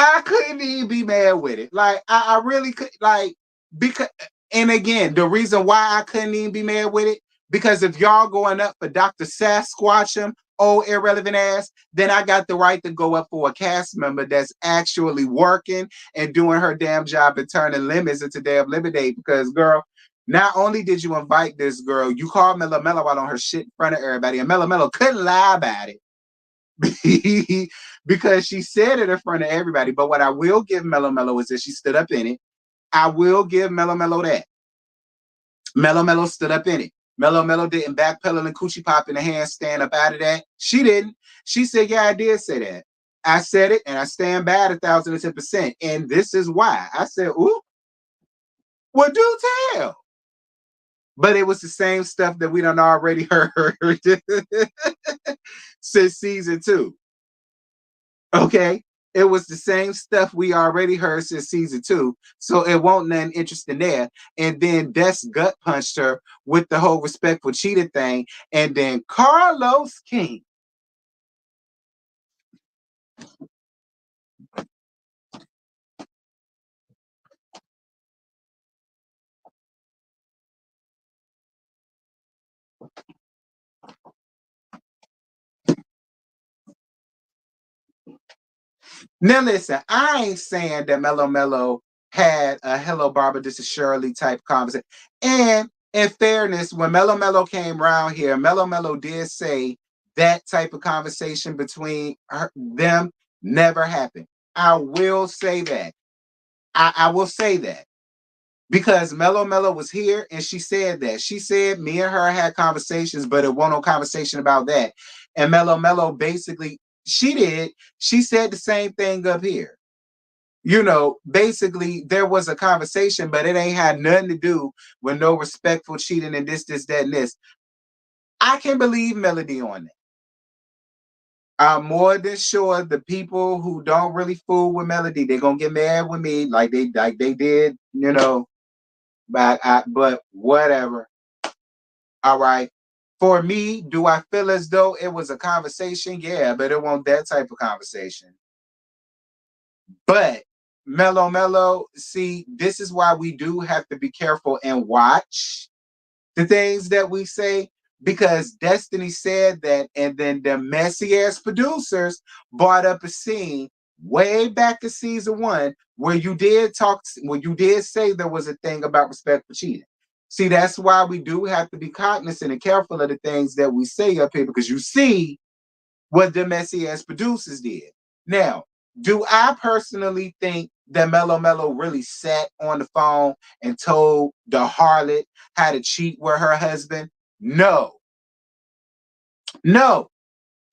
I couldn't even be mad with it. Like I really could like because and again, the reason why I couldn't even be mad with it, because if y'all going up for Dr. Sasquatcham, oh irrelevant ass, then I got the right to go up for a cast member that's actually working and doing her damn job and turning lemons into damn lemonade. Because girl, not only did you invite this girl, you called Mellow out on her shit in front of everybody, and Mellow couldn't lie about it. Because she said it in front of everybody. But what I will give Mellow is that she stood up in it. I will give Mellow that. Mellow stood up in it. Mellow didn't backpedal and coochie pop in the handstand up out of that. She didn't. She said, yeah, I did say that. I said it and I stand by it 1,010%. And this is why. I said, ooh, well, do tell. But it was the same stuff that we done already heard since season 2. Okay. It was the same stuff we already heard since season 2. So it won't nothing interesting there. And then Des gut punched her with the whole respectful cheater thing. And then Carlos King. Now listen, I ain't saying that Mellow had a hello Barbara, this is Shirley type conversation. And in fairness, when Mello Mello came around here, Mello Mello did say that type of conversation between them never happened. I will say that. I will say that because Mello Mello was here and she said that. She said me and her had conversations, but it wasn't no conversation about that. And Mello Mello basically, she said the same thing up here. Basically there was a conversation, but it ain't had nothing to do with no respectful cheating and this, that, and this. I can believe Melody on that. I'm more than sure the people who don't really fool with Melody, they're gonna get mad with me like they did, but whatever. All right. For me, do I feel as though it was a conversation? Yeah, but it wasn't that type of conversation. But Mellow Mellow, see, this is why we do have to be careful and watch the things that we say, because Destiny said that, and then the messy ass producers brought up a scene way back in season 1 where you did say there was a thing about respect for cheating. See, that's why we do have to be cognizant and careful of the things that we say up here, because you see what the messy ass producers did. Now, do I personally think that Mello Mello really sat on the phone and told the harlot how to cheat with her husband? No. No.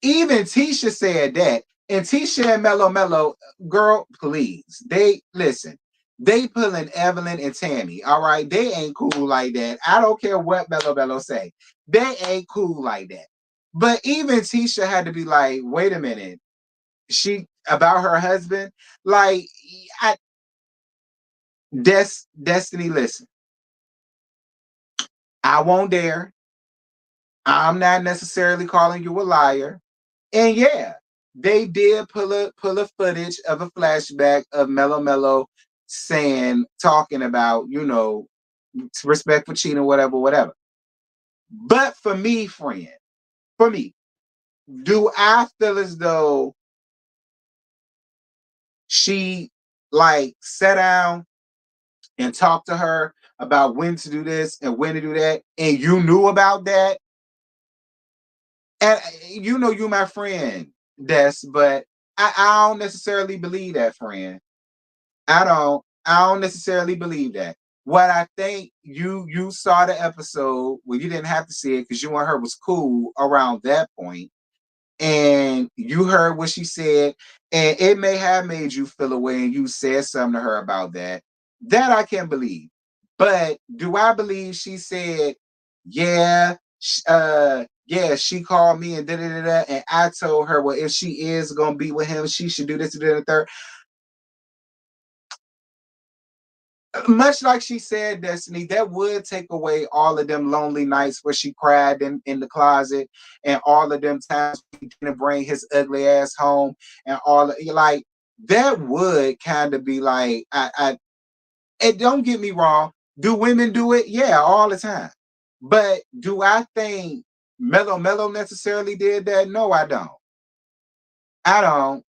Even Tisha said that. And Tisha and Mello Mello, girl, please. They pulling Evelyn and Tammy. All right. They ain't cool like that. I don't care what Mello Mello say. They ain't cool like that. But even Tisha had to be like, wait a minute. She about her husband. Like, Destiny, listen. I won't dare. I'm not necessarily calling you a liar. And yeah, they did pull a footage of a flashback of Mello Mello talking about, respect for cheating, whatever. But for me, friend, do I feel as though she like sat down and talked to her about when to do this and when to do that, and you knew about that? And you my friend, Des, but I don't necessarily believe that, friend. I don't necessarily believe that. What I think, you saw the episode, well, you didn't have to see it because you and her was cool around that point, and you heard what she said, and it may have made you feel away, and you said something to her about that. That I can believe. But do I believe she said, yeah, yeah, she called me and da, and I told her, well, if she is gonna be with him, she should do this and the third. Much like she said, Destiny, that would take away all of them lonely nights where she cried in the closet, and all of them times he didn't bring his ugly ass home, and all of, like, that would kind of be like, and don't get me wrong, do women do it? Yeah, all the time. But do I think Mello Mello necessarily did that? No, I don't. I don't.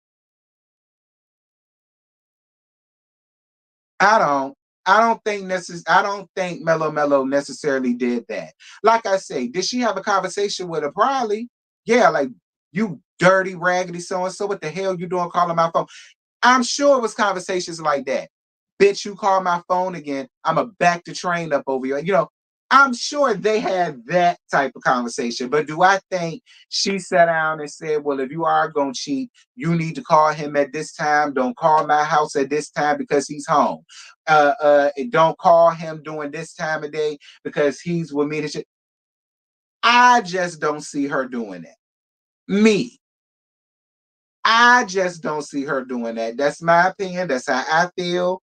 I don't. I don't think Mello Mello necessarily did that. Like I say, did she have a conversation with her? Probably. Yeah, like, you dirty, raggedy so and so. What the hell you doing calling my phone? I'm sure it was conversations like that. Bitch, you call my phone again, I'ma back the train up over you. I'm sure they had that type of conversation. But do I think she sat down and said, well, if you are gonna cheat, you need to call him at this time. Don't call my house at this time because he's home. Don't call him during this time of day because he's with me. I just don't see her doing that. Me. I just don't see her doing that. That's my opinion. That's how I feel.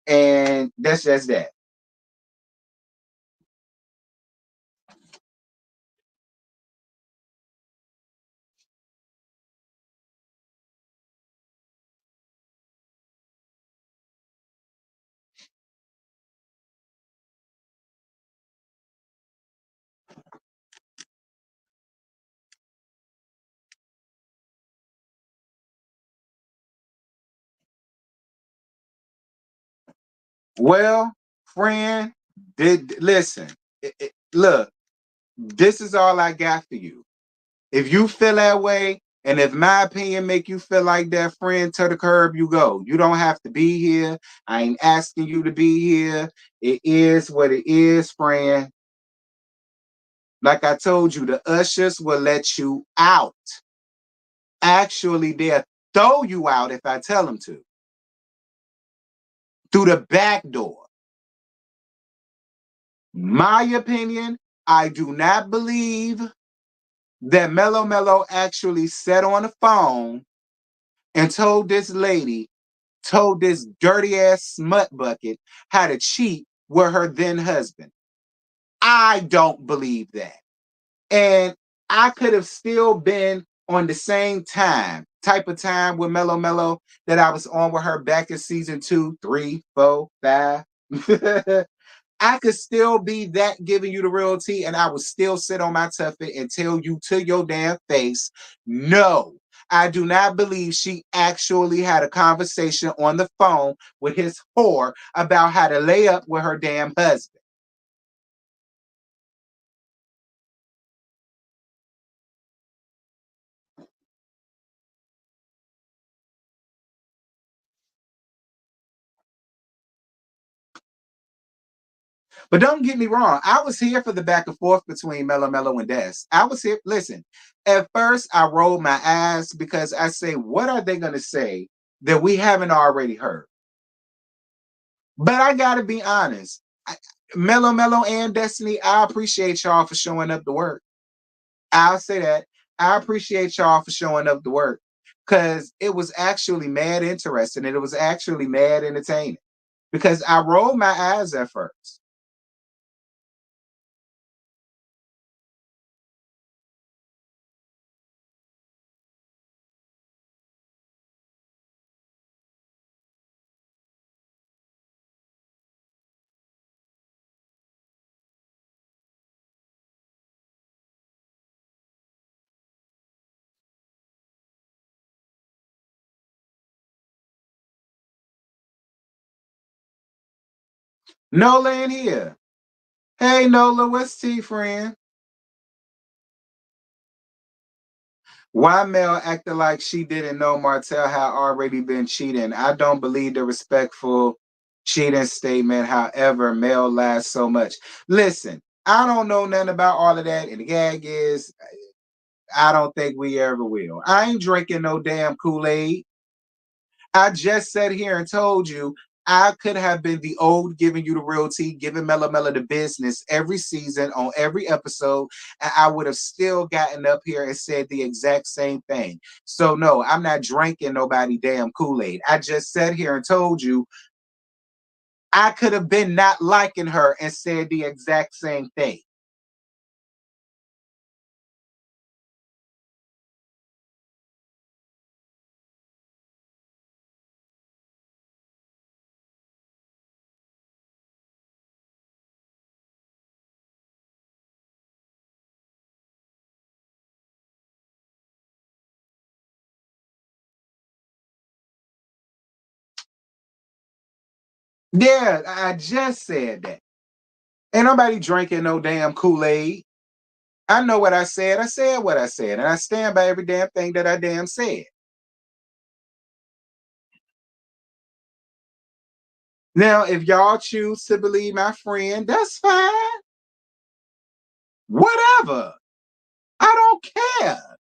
And that's just that. Well, friend, did listen. Look, this is all I got for you. If you feel that way, and if my opinion make you feel like that, friend, to the curb you go. You don't have to be here. I ain't asking you to be here. It is what it is, friend. Like I told you, the ushers will let you out. Actually, they'll throw you out if I tell them to. Through the back door. My opinion, I do not believe that Mellow Mellow actually sat on the phone and told this lady, told this dirty ass smut bucket how to cheat with her then husband. I don't believe that. And I could have still been on the same type of time with Mellow Mellow that I was on with her back in season 2, 3, 4, 5. I could still be that giving you the real tea, and I would still sit on my tuffet and tell you to your damn face, no, I do not believe she actually had a conversation on the phone with his whore about how to lay up with her damn husband. But don't get me wrong, I was here for the back and forth between Mellow Mellow and Des. I was here. Listen, at first I rolled my eyes because I say, what are they going to say that we haven't already heard? But I got to be honest. Mellow Mellow and Destiny, I appreciate y'all for showing up to work. I'll say that. I appreciate y'all for showing up to work because it was actually mad interesting and it was actually mad entertaining because I rolled my eyes at first. Nola in here. Hey Nola, what's tea, friend? Why Mel acted like she didn't know Martell had already been cheating? I don't believe the respectful cheating statement. However, Mel lies so much. Listen, I don't know nothing about all of that. And the gag is, I don't think we ever will. I ain't drinking no damn Kool-Aid. I just sat here and told you I could have been the old giving you the real tea, giving Mella Mella the business every season on every episode, and I would have still gotten up here and said the exact same thing. So no, I'm not drinking nobody damn Kool-Aid. I just sat here and told you I could have been not liking her and said the exact same thing. Yeah, I just said that. Ain't nobody drinking no damn Kool-Aid. I know what I said. I said what I said, and I stand by every damn thing that I damn said. Now, if y'all choose to believe my friend, that's fine. Whatever. I don't care.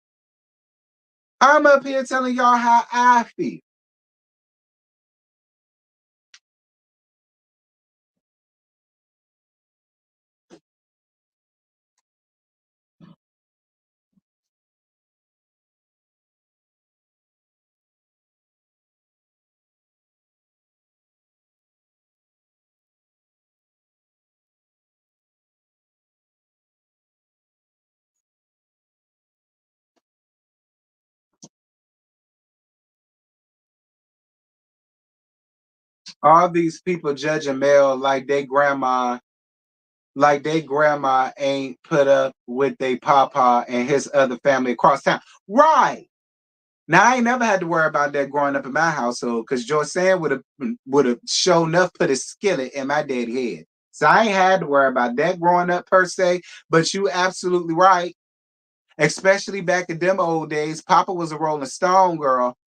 I'm up here telling y'all how I feel. All these people judging Mel like they grandma ain't put up with they papa and his other family across town. Right. Now I ain't never had to worry about that growing up in my household because George Sand would have sure enough put a skillet in my daddy head. So I ain't had to worry about that growing up per se. But you absolutely right. Especially back in them old days, Papa was a Rolling Stone girl.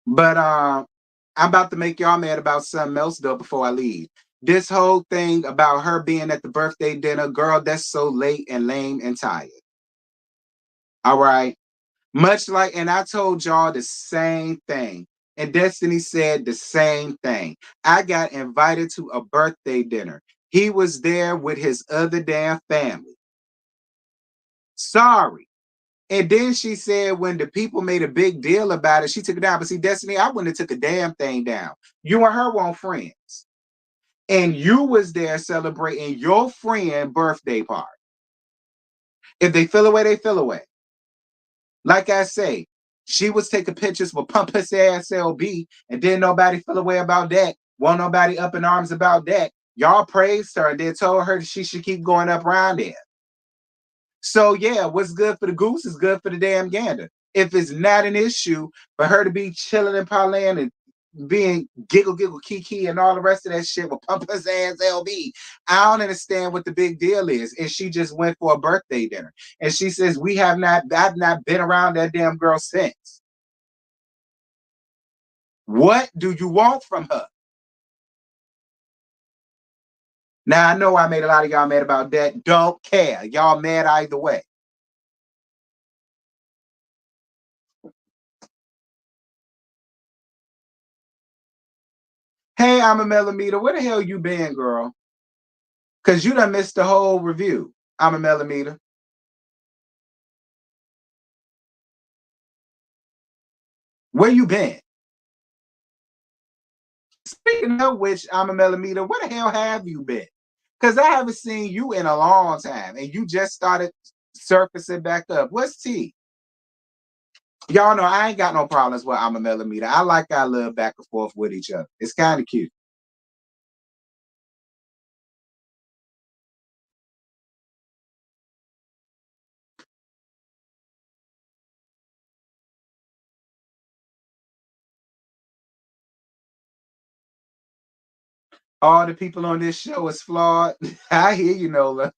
But I'm about to make y'all mad about something else though before I leave. This whole thing about her being at the birthday dinner, girl, that's so late and lame and tired. All right. Much like, and I told y'all the same thing. And Destiny said the same thing. I got invited to a birthday dinner. He was there with his other damn family. Sorry. And then she said when the people made a big deal about it, she took it down. But see, Destiny, I wouldn't have took a damn thing down. You and her weren't friends. And you was there celebrating your friend birthday party. If they feel away, they feel away. Like I say, she was taking pictures with pompous ass LB, and then nobody feel away about that. Won't nobody up in arms about that. Y'all praised her and then told her that she should keep going up around there. So yeah, what's good for the goose is good for the damn gander. If it's not an issue for her to be chilling and parlaying and being giggle kiki and all the rest of that shit with pompous ass LB, I don't understand what the big deal is. And she just went for a birthday dinner. And she says, I've not been around that damn girl since. What do you want from her? Now I know I made a lot of y'all mad about that. Don't care. Y'all mad either way. Hey, I'm a millimeter. Where the hell you been, girl? Cause you done missed the whole review. I'm a millimeter. Where you been? Speaking of which, I'm a millimeter. Where the hell have you been? Cause I haven't seen you in a long time, and you just started surfacing back up. What's T? Y'all know I ain't got no problems with I'm a millimeter. I like our little back and forth with each other. It's kind of cute. All the people on this show is flawed. I hear you, Nola.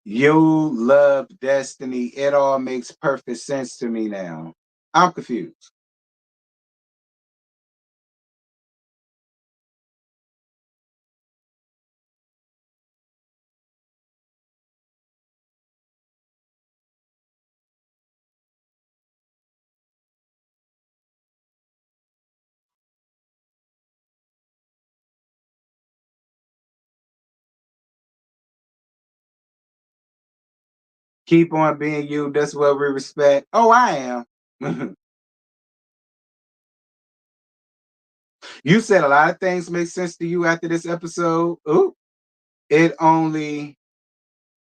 You love Destiny. It all makes perfect sense to me now. I'm confused. Keep on being you. That's what we respect. Oh, I am. You said a lot of things make sense to you after this episode. Ooh, it only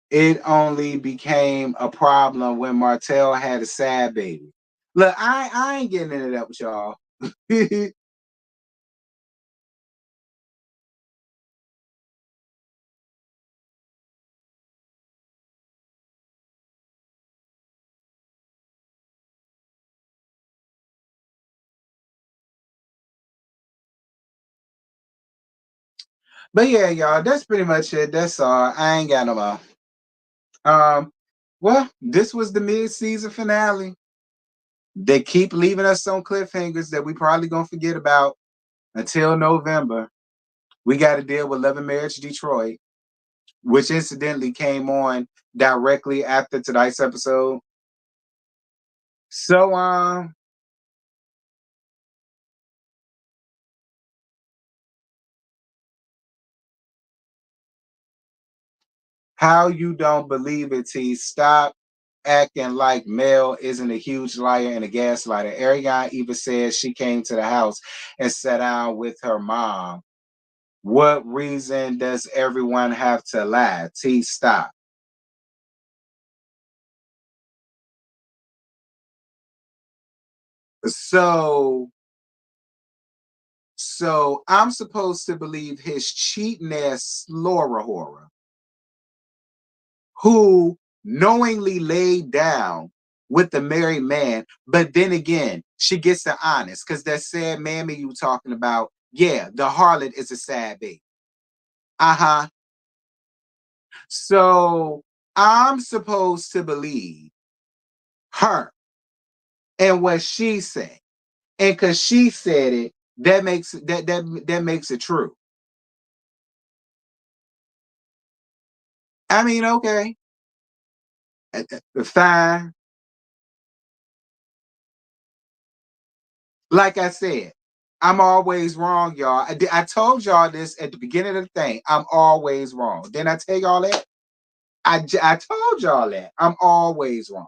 it only became a problem when Martell had a sad baby. Look, I ain't getting into that with y'all. But yeah, y'all, that's pretty much it. That's all. I ain't got no more. Um, well, this was the mid-season finale. They keep leaving us on cliffhangers that we probably gonna forget about until November. We got to deal with Love and Marriage Detroit, which incidentally came on directly after tonight's episode. So how you don't believe it, T? Stop acting like Mel isn't a huge liar and a gaslighter. Ariane even said she came to the house and sat down with her mom. What reason does everyone have to lie? T, stop. So, so I'm supposed to believe his cheating ass Laura Horror, who knowingly laid down with the married man, but then again, she gets the honest because that sad mammy you talking about, yeah, the harlot is a sad baby. Uh-huh. So I'm supposed to believe her and what she said. And because she said it, that makes it true. I mean, okay, fine. Like I said, I'm always wrong, y'all. I told y'all this at the beginning of the thing. I'm always wrong. Didn't I tell y'all that? I told y'all that. I'm always wrong.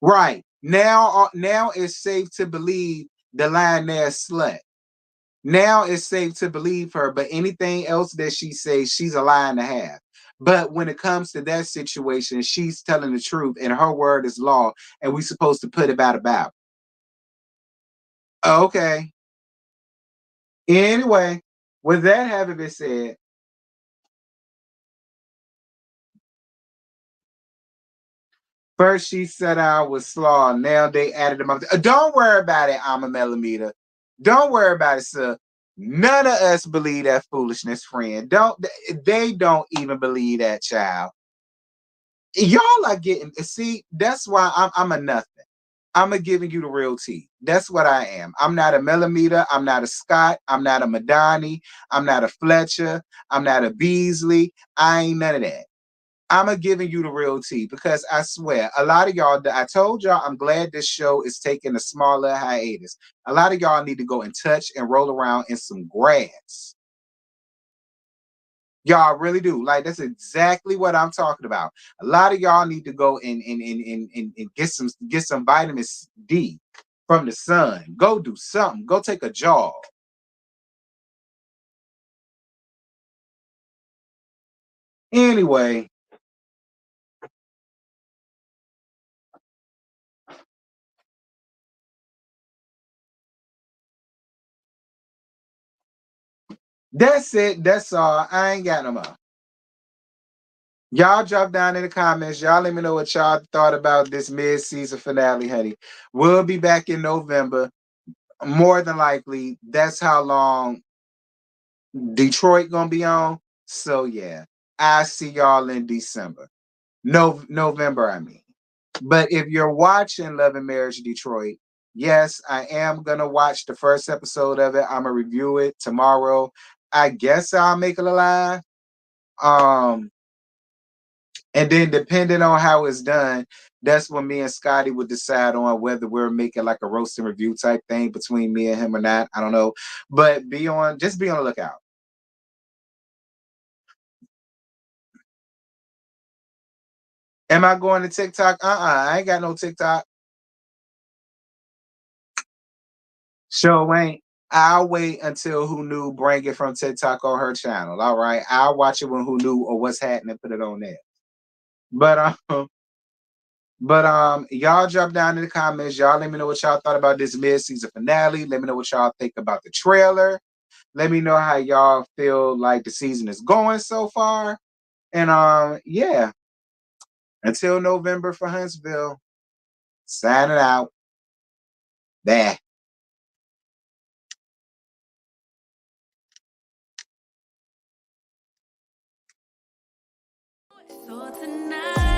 Right. Now it's safe to believe the lioness slut. Now it's safe to believe her, but anything else that she says, she's a lie and a half. But when it comes to that situation, she's telling the truth, and her word is law, and we supposed to put it about. Okay. Anyway, with that having been said, first she said I was slaw. Now they added them up. Don't worry about it, I'm a millimeter. Don't worry about it, sir. None of us believe that foolishness, friend. They don't even believe that, child. Y'all are getting see, that's why I'm a nothing. I'm a giving you the real tea. That's what I am. I'm not a millimeter. I'm not a Scott. I'm not a Madani. I'm not a Fletcher. I'm not a Beasley. I ain't none of that. I'm a giving you the real tea because I swear, a lot of y'all, I told y'all, I'm glad this show is taking a smaller hiatus. A lot of y'all need to go and touch and roll around in some grass. Y'all really do. Like, that's exactly what I'm talking about. A lot of y'all need to go and get some vitamin D from the sun. Go do something. Go take a jog. Anyway, that's it. That's all. I ain't got no more. Y'all drop down in the comments. Y'all let me know what y'all thought about this mid-season finale, honey. We'll be back in November. More than likely, that's how long Detroit gonna be on. So yeah, I see y'all in December. No, November, I mean. But if you're watching Love and Marriage Detroit, yes, I am gonna watch the first episode of it. I'm gonna review it tomorrow. I guess I'll make it alive. Um, and then depending on how it's done, that's when me and Scotty would decide on whether we're making like a roast and review type thing between me and him or not. I don't know. But just be on the lookout. Am I going to TikTok? I ain't got no TikTok. Show ain't. I'll wait until Who Knew bring it from TikTok on her channel. All right. I'll watch it when Who Knew or what's happening, put it on there. But But y'all drop down in the comments. Y'all let me know what y'all thought about this mid-season finale. Let me know what y'all think about the trailer. Let me know how y'all feel like the season is going so far. And yeah. Until November for Huntsville. Signing out. There. So tonight.